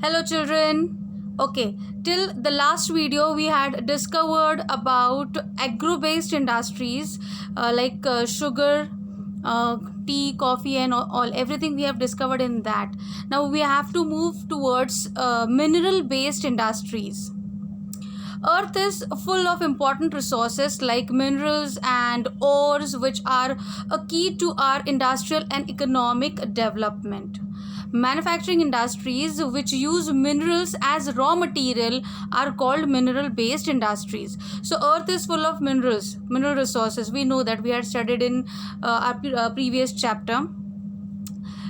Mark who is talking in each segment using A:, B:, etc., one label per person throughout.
A: Hello, children. Okay, till the last video, we had discovered about agro based industries like sugar, tea, coffee, and all everything we have discovered in that. Now, we have to move towards mineral based industries. Earth is full of important resources like minerals and ores, which are a key to our industrial and economic development. Manufacturing industries which use minerals as raw material are called mineral based industries. So, Earth is full of minerals, mineral resources. We know that we had studied in our previous chapter.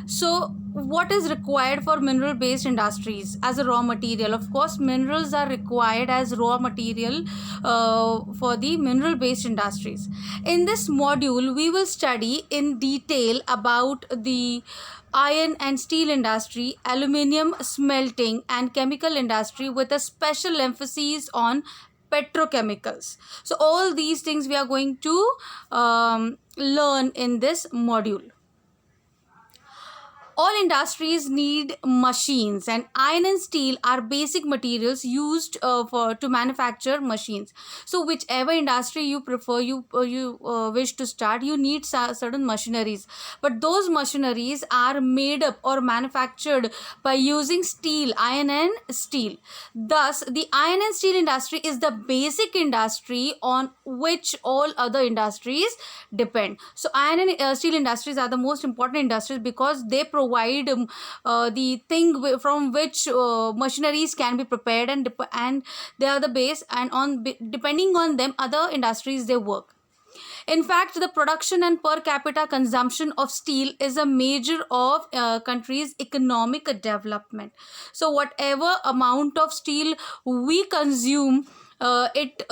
A: So, what is required for mineral based industries as a raw material? Of course, minerals are required as raw material for the mineral based industries. In this module, we will study in detail about the iron and steel industry, aluminium smelting, and chemical industry with a special emphasis on petrochemicals. So, all these things we are going to learn in this module. All industries need machines, and iron and steel are basic materials used for to manufacture machines. So whichever industry you prefer, you wish to start, you need certain machineries, but those machineries are made up or manufactured by using steel, iron and steel. Thus the iron and steel industry is the basic industry on which all other industries depend. So iron and steel industries are the most important industries because they provide the thing from which machineries can be prepared, and they are the base, and on depending on them other industries they work. In fact, the production and per capita consumption of steel is a measure of country's economic development. So whatever amount of steel we consume, it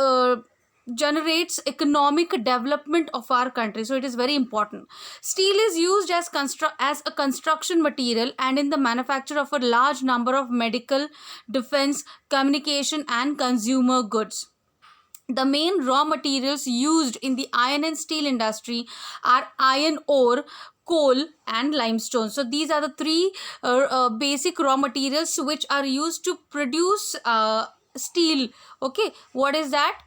A: generates economic development of our country, so it is very important. Steel is used as a construction material and in the manufacture of a large number of medical, defense, communication and consumer goods. The main raw materials used in the iron and steel industry are iron ore, coal and limestone. So these are the three basic raw materials which are used to produce steel. Okay, what is that?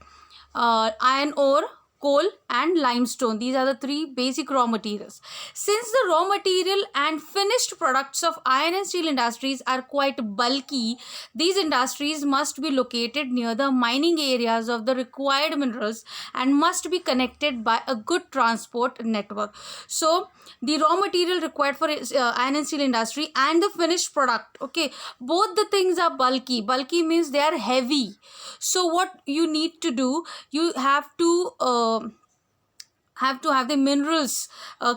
A: Iron ore, coal and limestone. These are the three basic raw materials. Since the raw material and finished products of iron and steel industries are quite bulky, these industries must be located near the mining areas of the required minerals and must be connected by a good transport network. So the raw material required for iron and steel industry and the finished product, okay, both the things are bulky. Bulky means they are heavy. So what you need to do, you have to have the minerals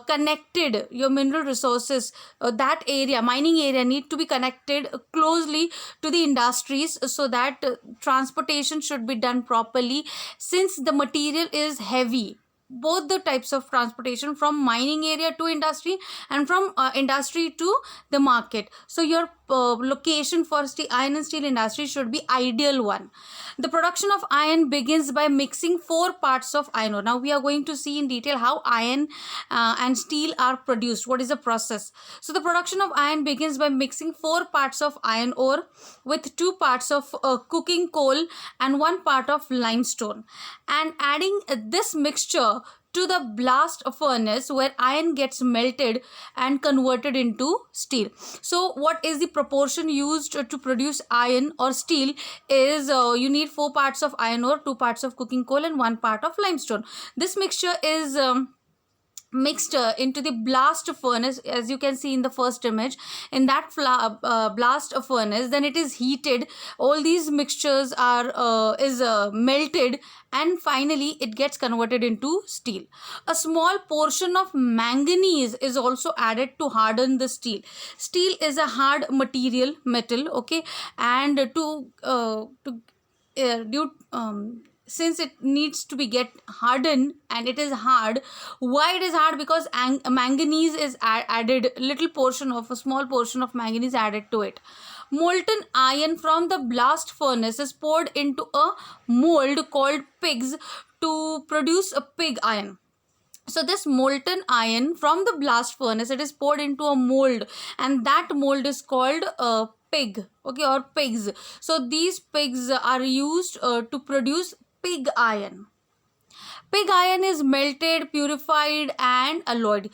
A: connected, your mineral resources, that area, mining area, need to be connected closely to the industries, so that transportation should be done properly. Since the material is heavy, both the types of transportation, from mining area to industry and from industry to the market, so your location for the iron and steel industry should be ideal one. The production of iron begins by mixing four parts of iron ore. Now we are going to see in detail how iron and steel are produced. What is the process? So the production of iron begins by mixing four parts of iron ore with two parts of cooking coal and one part of limestone, and adding this mixture to the blast furnace where iron gets melted and converted into steel. So what is the proportion used to produce iron or steel is you need four parts of iron ore, two parts of cooking coal and one part of limestone. This mixture is mixed into the blast furnace, as you can see in the first image. In that blast furnace, then it is heated, all these mixtures are melted, and finally it gets converted into steel. A small portion of manganese is also added to harden the steel. Steel is a hard metal, okay, and due since it needs to be get hardened and it is hard. Why it is hard? Because manganese is added, little portion of a small portion of manganese added to it. Molten iron from the blast furnace is poured into a mold called pigs to produce a pig iron. So this molten iron from the blast furnace, it is poured into a mold, and that mold is called pig, okay, or pigs. So these pigs are used to produce pig iron. Pig iron is melted, purified, and alloyed.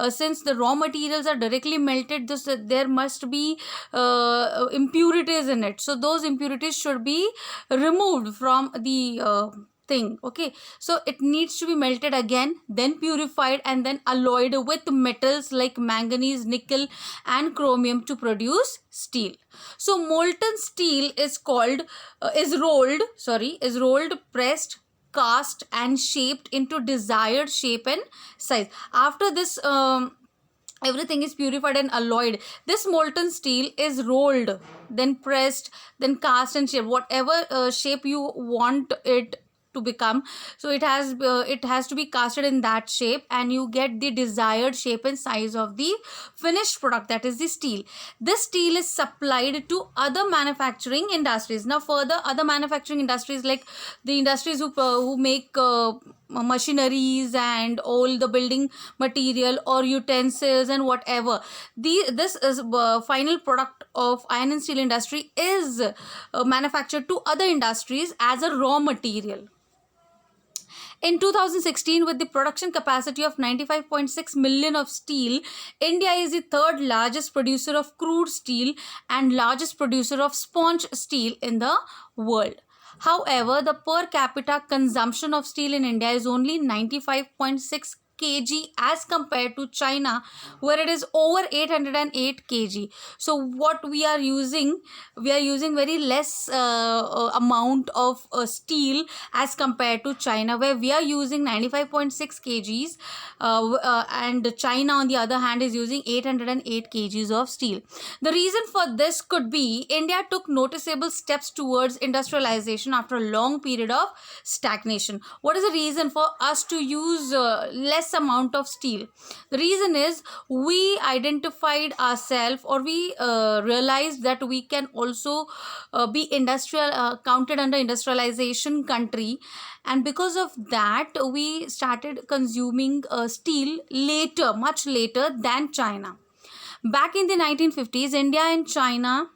A: Since the raw materials are directly melted, there must be impurities in it. So those impurities should be removed from the thing. Okay, so it needs to be melted again, then purified, and then alloyed with metals like manganese, nickel, and chromium to produce steel. So molten steel is rolled, pressed, cast, and shaped into desired shape and size. After this, everything is purified and alloyed. This molten steel is rolled, then pressed, then cast and shaped, whatever shape you want it to become. So it has to be casted in that shape, and you get the desired shape and size of the finished product, that is the steel. This steel is supplied to other manufacturing industries. Now further, other manufacturing industries, like the industries who make machineries and all the building material or utensils and whatever, this is final product of iron and steel industry is manufactured to other industries as a raw material. In 2016, with the production capacity of 95.6 million of steel, India is the third largest producer of crude steel and largest producer of sponge steel in the world. However, the per capita consumption of steel in India is only 95.6 kg as compared to China, where it is over 808 kg. So what we are using very less amount of steel as compared to China, where we are using 95.6 kgs, and China on the other hand is using 808 kgs of steel. The reason for this could be India took noticeable steps towards industrialization after a long period of stagnation. What is the reason for us to use less amount of steel? The reason is we identified ourselves, or we realized that we can also be counted under industrialization country, and because of that we started consuming steel later, much later than China. Back in the 1950s, India and China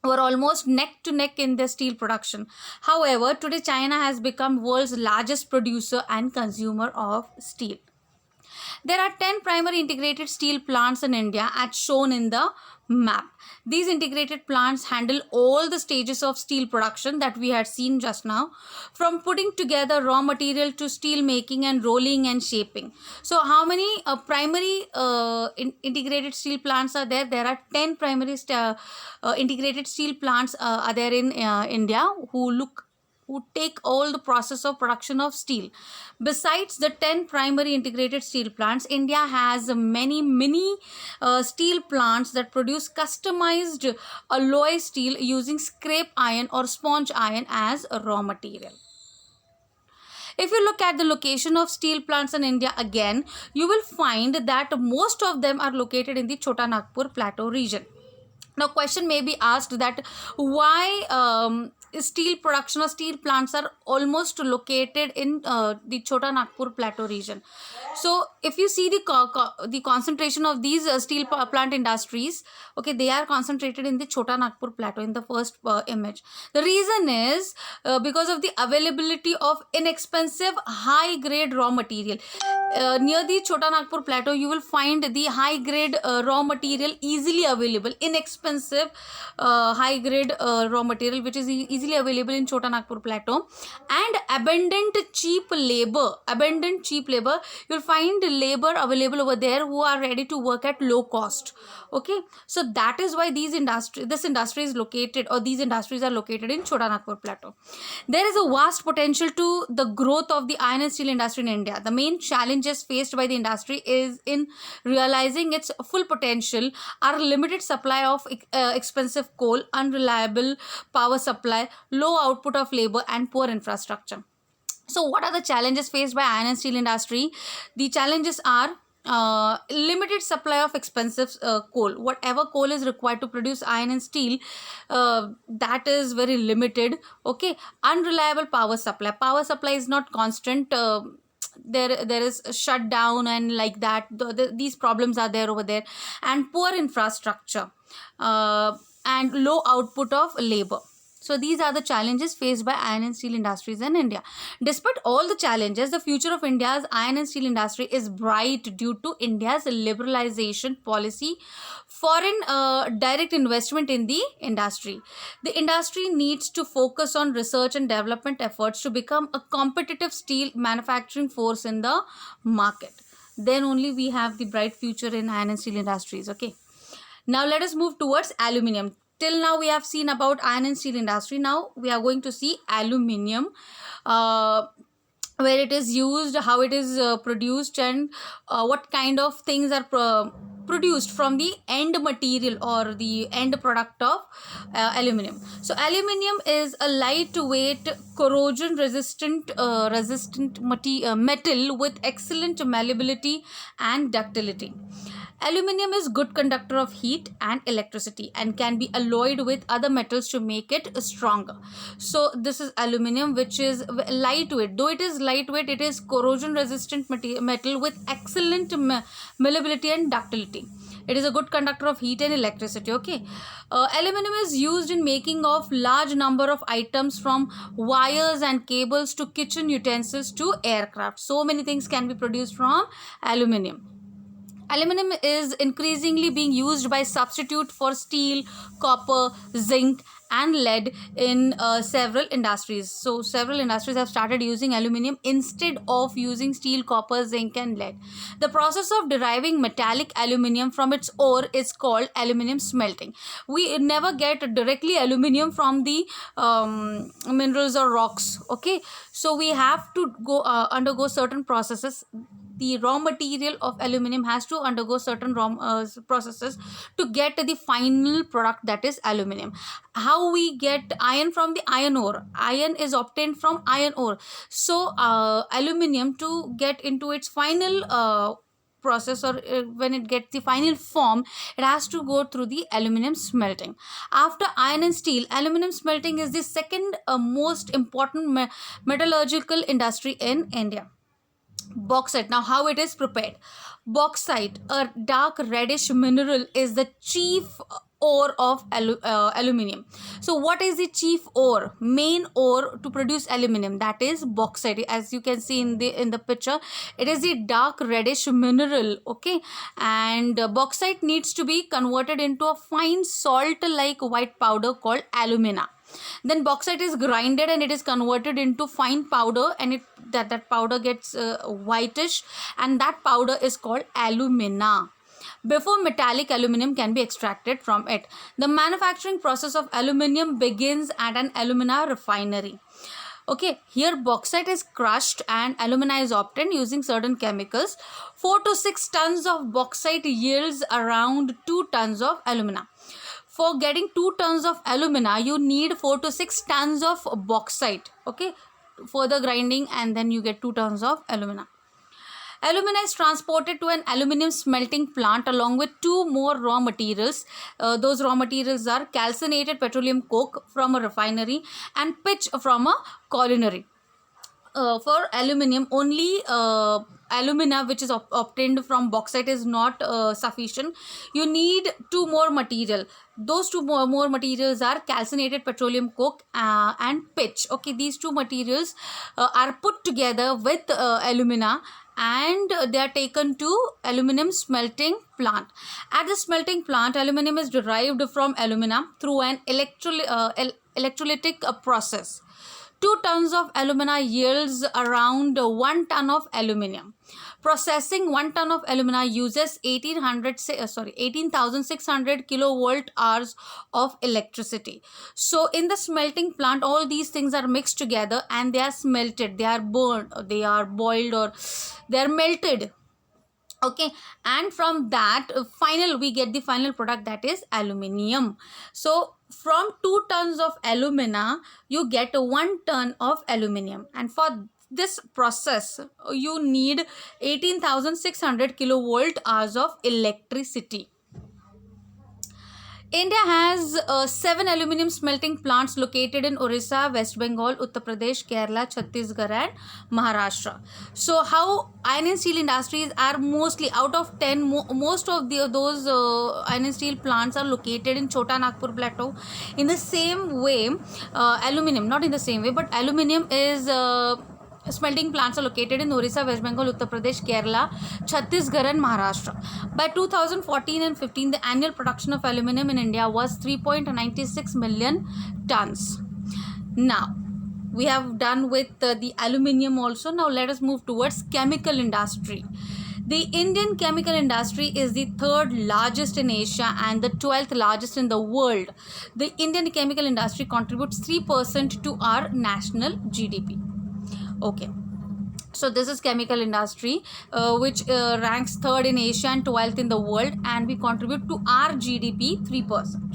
A: were almost neck to neck in their steel production. However, today China has become world's largest producer and consumer of steel. There are 10 primary integrated steel plants in India as shown in the map. These integrated plants handle all the stages of steel production that we had seen just now, from putting together raw material to steel making and rolling and shaping. So how many primary integrated steel plants are there? There are 10 primary integrated steel plants are there in India who take all the process of production of steel. Besides the 10 primary integrated steel plants, India has many mini steel plants that produce customized alloy steel using scrap iron or sponge iron as a raw material. If you look at the location of steel plants in India again, you will find that most of them are located in the Chota Nagpur Plateau region. Now question may be asked that why steel production or steel plants are almost located in the Chota Nagpur Plateau region. So if you see the concentration of these steel plant industries, okay, they are concentrated in the Chota Nagpur Plateau in the first image. The reason is because of the availability of inexpensive high grade raw material. Near the Chota Nagpur Plateau, you will find the high grade raw material easily available, inexpensive high grade raw material which is easily available in Chota Nagpur Plateau, and abundant cheap labor. You will find labor available over there who are ready to work at low cost. Okay, so that is why these industries are located in Chota Nagpur Plateau. There is a vast potential to the growth of the iron and steel industry in India. The main challenges faced by the industry is in realizing its full potential are limited supply of expensive coal, unreliable power supply, low output of labor, and poor infrastructure. So what are the challenges faced by iron and steel industry? The challenges are limited supply of expensive coal. Whatever coal is required to produce iron and steel, that is very limited. Okay, unreliable power supply is not constant. There is a shutdown and like that. These problems are there over there. And poor infrastructure. and low output of labor. So these are the challenges faced by iron and steel industries in India. Despite all the challenges, the future of India's iron and steel industry is bright due to India's liberalization policy, foreign direct investment in the industry. The industry needs to focus on research and development efforts to become a competitive steel manufacturing force in the market. Then only we have the bright future in iron and steel industries. Okay. Now let us move towards aluminium. Till now we have seen about iron and steel industry. Now we are going to see aluminium, where it is used, how it is produced, and what kind of things are produced from the end material or the end product of aluminium. So aluminium is a lightweight, corrosion resistant metal with excellent malleability and ductility. Aluminium is good conductor of heat and electricity and can be alloyed with other metals to make it stronger. So this is aluminium, which is lightweight. Though it is lightweight, it is corrosion resistant metal with excellent malleability and ductility. It is a good conductor of heat and electricity. Okay. Aluminum is used in making of large number of items, from wires and cables to kitchen utensils to aircraft. So many things can be produced from aluminium. Aluminum is increasingly being used by substitute for steel, copper, zinc and lead in several industries. So several industries have started using aluminum instead of using steel, copper, zinc and lead. The process of deriving metallic aluminum from its ore is called aluminum smelting. We never get directly aluminum from the minerals or rocks. Okay, so we have to go undergo certain processes. The raw material of aluminum has to undergo certain processes to get the final product, that is aluminum. How we get iron from the iron ore? Iron is obtained from iron ore. So aluminum, to get into its final process, or when it gets the final form, it has to go through the aluminum smelting. After iron and steel, aluminum smelting is the second most important metallurgical industry in India. Bauxite. Now how it is prepared? Bauxite, a dark reddish mineral, is the chief ore of aluminium. So what is the chief ore, main ore to produce aluminium? That is bauxite. As you can see in the picture, it is a dark reddish mineral. Okay, and bauxite needs to be converted into a fine salt like white powder called alumina. Then bauxite is grinded and it is converted into fine powder, and that powder gets whitish, and that powder is called alumina. Before metallic aluminum can be extracted from it, the manufacturing process of aluminium begins at an alumina refinery. Okay, here bauxite is crushed and alumina is obtained using certain chemicals. 4 to 6 tons of bauxite yields around 2 tons of alumina. For getting 2 tons of alumina, you need 4 to 6 tons of bauxite. Okay, further grinding and then you get 2 tons of alumina. Alumina is transported to an aluminium smelting plant along with 2 more raw materials. Those raw materials are calcinated petroleum coke from a refinery and pitch from a colliery. For aluminium, only alumina which is obtained from bauxite is not sufficient. You need 2 more material. Those 2 more materials are calcinated petroleum coke and pitch. Okay, these 2 materials are put together with alumina, and they are taken to aluminum smelting plant. At the smelting plant, aluminum is derived from alumina through an electrolytic process. 2 tons of alumina yields around 1 ton of aluminium. Processing 1 ton of alumina uses 18,600 kilovolt hours of electricity. So in the smelting plant, all these things are mixed together and they are smelted, they are burned, they are boiled, or they are melted. Okay, and from that we get the final product, that is aluminium. So from 2 tons of alumina, you get 1 ton of aluminium, and for this process you need 18,600 kilovolt hours of electricity. India has 7 aluminum smelting plants located in Orissa, West Bengal, Uttar Pradesh, Kerala, Chhattisgarh, and Maharashtra. So, how iron and steel industries are mostly out of 10, most of those iron and steel plants are located in Chota Nagpur Plateau. In the same way, aluminum, not in the same way, but aluminum is. Smelting plants are located in Orissa, West Bengal, Uttar Pradesh, Kerala, Chhattisgarh, and Maharashtra. By 2014 and 15, the annual production of aluminum in India was 3.96 million tons. Now, we have done with the aluminium also. Now, let us move towards chemical industry. The Indian chemical industry is the third largest in Asia and the 12th largest in the world. The Indian chemical industry contributes 3% to our national GDP. Okay, so this is chemical industry, which ranks third in Asia and 12th in the world, and we contribute to our GDP 3%.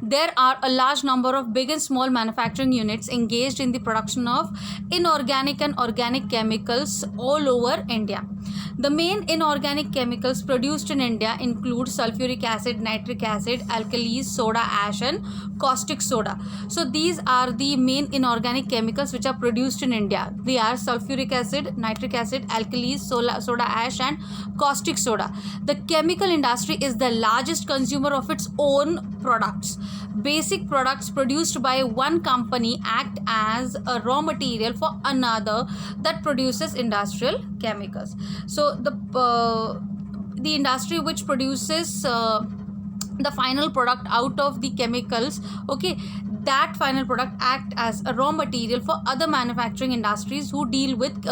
A: There are a large number of big and small manufacturing units engaged in the production of inorganic and organic chemicals all over India. The main inorganic chemicals produced in India include sulfuric acid, nitric acid, alkalis, soda ash, and caustic soda. So these are the main inorganic chemicals which are produced in India. They are sulfuric acid, nitric acid, alkalis, soda ash, and caustic soda. The chemical industry is the largest consumer of its own products. Basic products produced by one company act as a raw material for another that produces industrial chemicals. So the industry which produces the final product out of the chemicals, okay, that final product act as a raw material for other manufacturing industries who deal with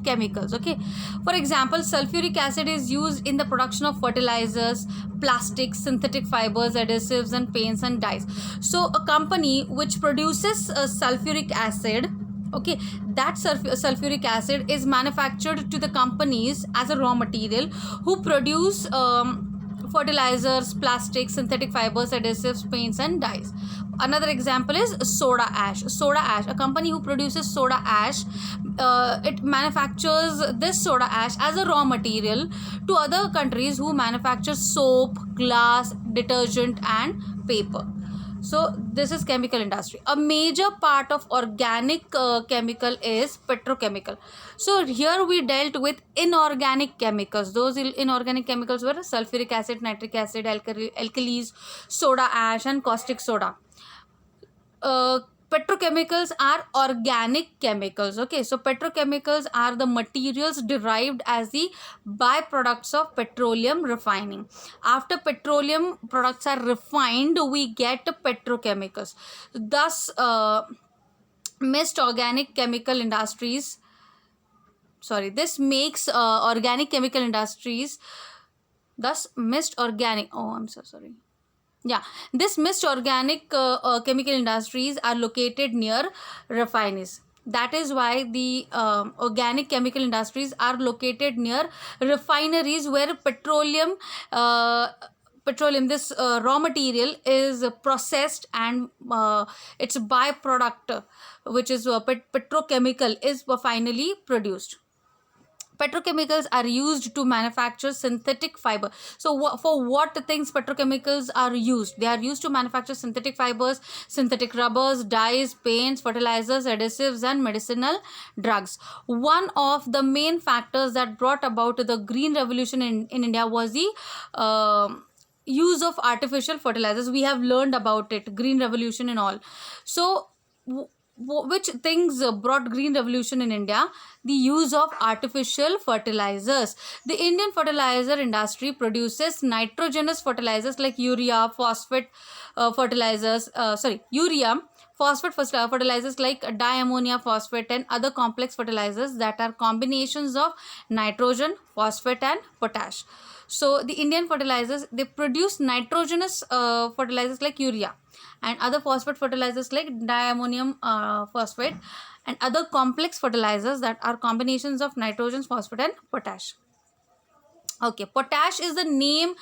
A: chemicals. Okay, for example, sulfuric acid is used in the production of fertilizers, plastics, synthetic fibers, adhesives, and paints and dyes. So a company which produces sulfuric acid, okay, that sulfuric acid is manufactured to the companies as a raw material who produce fertilizers, plastics, synthetic fibers, adhesives, paints, and dyes. Another example is soda ash. Soda ash, a company who produces soda ash, it manufactures this soda ash as a raw material to other countries who manufacture soap, glass, detergent, and paper. So this is chemical industry. A major part of organic chemical is petrochemical. So here we dealt with inorganic chemicals. Those inorganic chemicals were sulfuric acid, nitric acid, alkalis, soda ash, and caustic soda. Petrochemicals are organic chemicals. Okay, so petrochemicals are the materials derived as the byproducts of petroleum refining. After petroleum products are refined, we get petrochemicals. Thus, mixed organic chemical industries, this makes organic chemical industries, thus mixed organic, oh, I'm so sorry. Yeah, this mixed organic chemical industries are located near refineries. That is why the organic chemical industries are located near refineries where petroleum, this raw material is processed, and its byproduct, which is petrochemical, is finally produced. Petrochemicals are used to manufacture synthetic fiber. So for what things petrochemicals are used? They are used to manufacture synthetic fibers, synthetic rubbers, dyes, paints, fertilizers, adhesives, and medicinal drugs. One of the main factors that brought about the green revolution in India was the use of artificial fertilizers. We have learned about it, green revolution and all. So which things brought green revolution in India? The use of artificial fertilizers. The Indian fertilizer industry produces nitrogenous fertilizers like urea, phosphate fertilizers, fertilizers like diammonia phosphate, and other complex fertilizers that are combinations of nitrogen, phosphate, and potash. So the Indian fertilizers, they produce nitrogenous fertilizers like urea, and other phosphate fertilizers like diammonium phosphate, and other complex fertilizers that are combinations of nitrogen, phosphate, and potash. Okay, potash is the name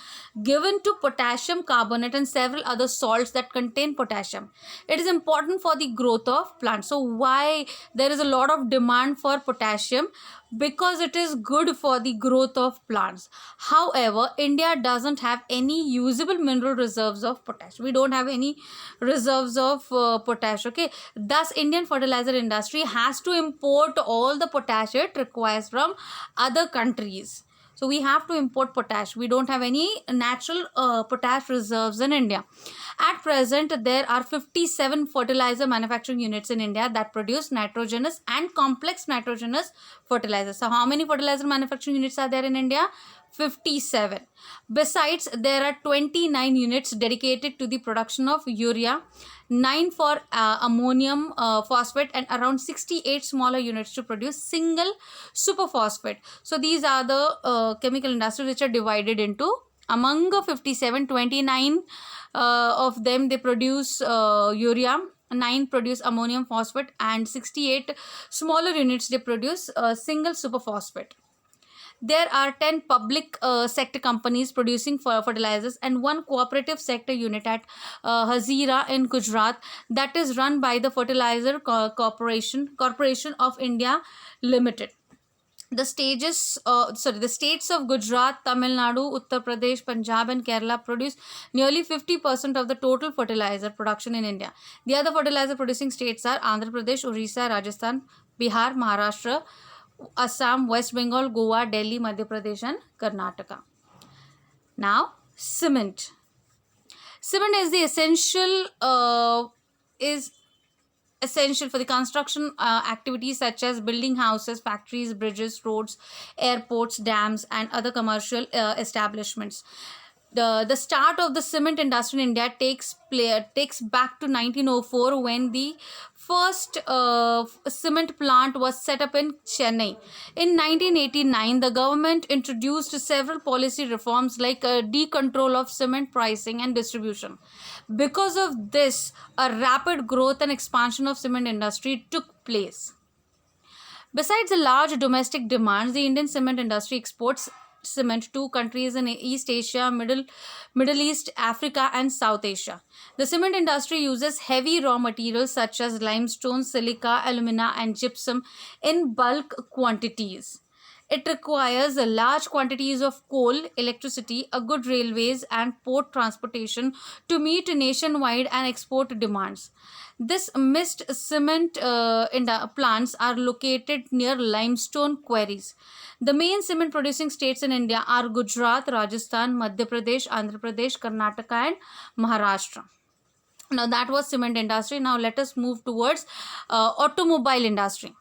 A: given to potassium carbonate and several other salts that contain potassium. It is important for the growth of plants. So why there is a lot of demand for potassium? Because it is good for the growth of plants. However, India doesn't have any usable mineral reserves of potash. We don't have any reserves of potash. Okay, thus Indian fertilizer industry has to import all the potash it requires from other countries. So we have to import potash. We don't have any natural potash reserves in India. At present, there are 57 fertilizer manufacturing units in India that produce nitrogenous and complex nitrogenous fertilizers. So how many fertilizer manufacturing units are there in India? 57. Besides, there are 29 units dedicated to the production of urea, 9 for ammonium phosphate, and around 68 smaller units to produce single superphosphate. So these are the chemical industries which are divided into, among 57, 29 of them they produce urea, 9 produce ammonium phosphate, and 68 smaller units they produce single superphosphate. There are 10 public sector companies producing fertilizers and 1 cooperative sector unit at Hazira in Gujarat that is run by the Fertilizer Corporation of India Limited. The states of Gujarat, Tamil Nadu, Uttar Pradesh, Punjab and Kerala produce nearly 50% of the total fertilizer production in India. The other fertilizer producing states are Andhra Pradesh, Orissa, Rajasthan, Bihar, Maharashtra, Assam, West Bengal, Goa, Delhi, Madhya Pradesh and Karnataka. Now, cement. Cement is essential for the construction activities such as building houses, factories, bridges, roads, airports, dams and other commercial establishments. The start of the cement industry in India takes back to 1904 when the first cement plant was set up in Chennai. In 1989, the government introduced several policy reforms like decontrol of cement pricing and distribution. Because of this, a rapid growth and expansion of cement industry took place. Besides the large domestic demands, the Indian cement industry exports cement to countries in East Asia, Middle East, Africa and South Asia. The cement industry uses heavy raw materials such as limestone, silica, alumina and gypsum in bulk quantities. It requires large quantities of coal, electricity, a good railways and port transportation to meet nationwide and export demands. This mixed cement plants are located near limestone quarries. The main cement producing states in India are Gujarat, Rajasthan, Madhya Pradesh, Andhra Pradesh, Karnataka and Maharashtra. Now that was cement industry. Now let us move towards automobile industry.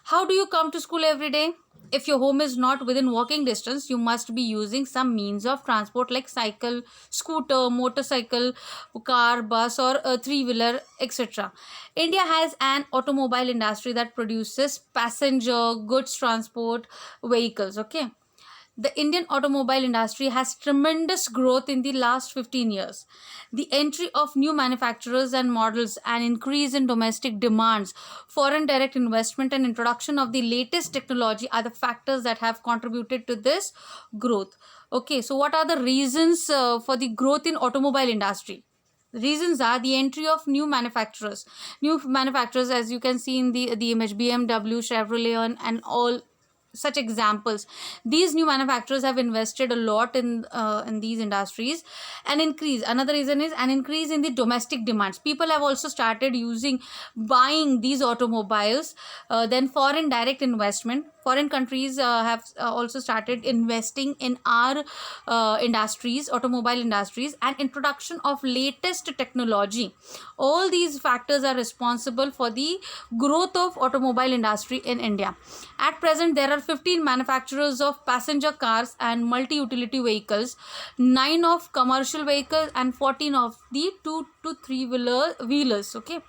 A: How do you come to school every day? If your home is not within walking distance, you must be using some means of transport like cycle, scooter, motorcycle, car, bus or a three-wheeler, etc. India has an automobile industry that produces passenger goods transport vehicles. Okay. The Indian automobile industry has tremendous growth in the last 15 years. The entry of new manufacturers and models, an increase in domestic demands, foreign direct investment and introduction of the latest technology are the factors that have contributed to this growth. Okay, so what are the reasons for the growth in automobile industry? The reasons are the entry of new manufacturers. New manufacturers, as you can see in the image, BMW, Chevrolet and all such examples. These new manufacturers have invested a lot in these industries. Another reason is an increase in the domestic demands. People have also started buying these automobiles. Then foreign direct investment. Foreign countries have also started investing in our industries, automobile industries, and introduction of latest technology. All these factors are responsible for the growth of automobile industry in India. At present, there are 15 manufacturers of passenger cars and multi-utility vehicles, 9 of commercial vehicles and 14 of the 2 to 3 wheelers. Okay.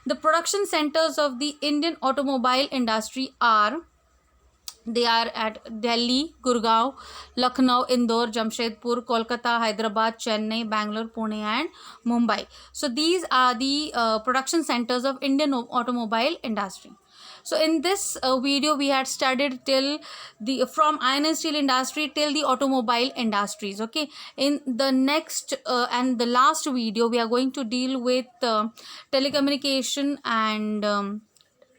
A: The production centers of the Indian automobile industry are at Delhi, Gurgaon, Lucknow, Indore, Jamshedpur, Kolkata, Hyderabad, Chennai, Bangalore, Pune and Mumbai. So these are the production centers of Indian automobile industry. So in this video we had studied till the from iron and steel industry till the automobile industries. Okay, in the next and the last video we are going to deal with telecommunication and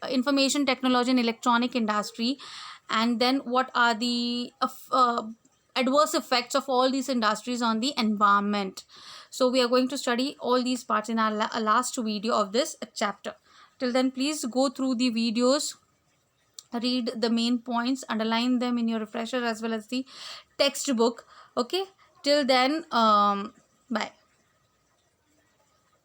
A: information technology and electronic industry, and then what are the adverse effects of all these industries on the environment. So we are going to study all these parts in our last video of this chapter. Till then, please go through the videos, read the main points, underline them in your refresher as well as the textbook. Okay, till then, bye.